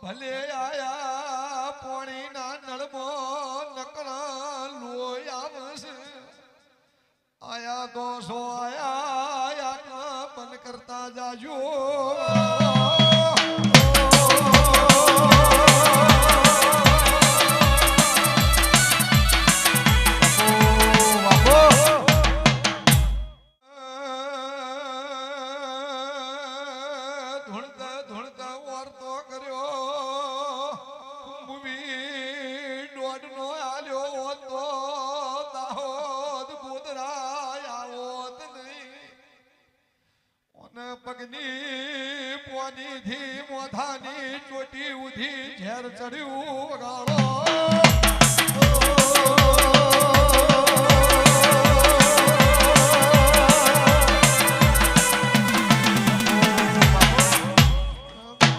ભલે આયા પોણીના નળમો નકરા લોહી આવશે આયા તો સો આયા બંધ કરતા જાજો પગની પોની થી મોધાની ચોટી ઉધી ઝેર ચડ્યું વગાડો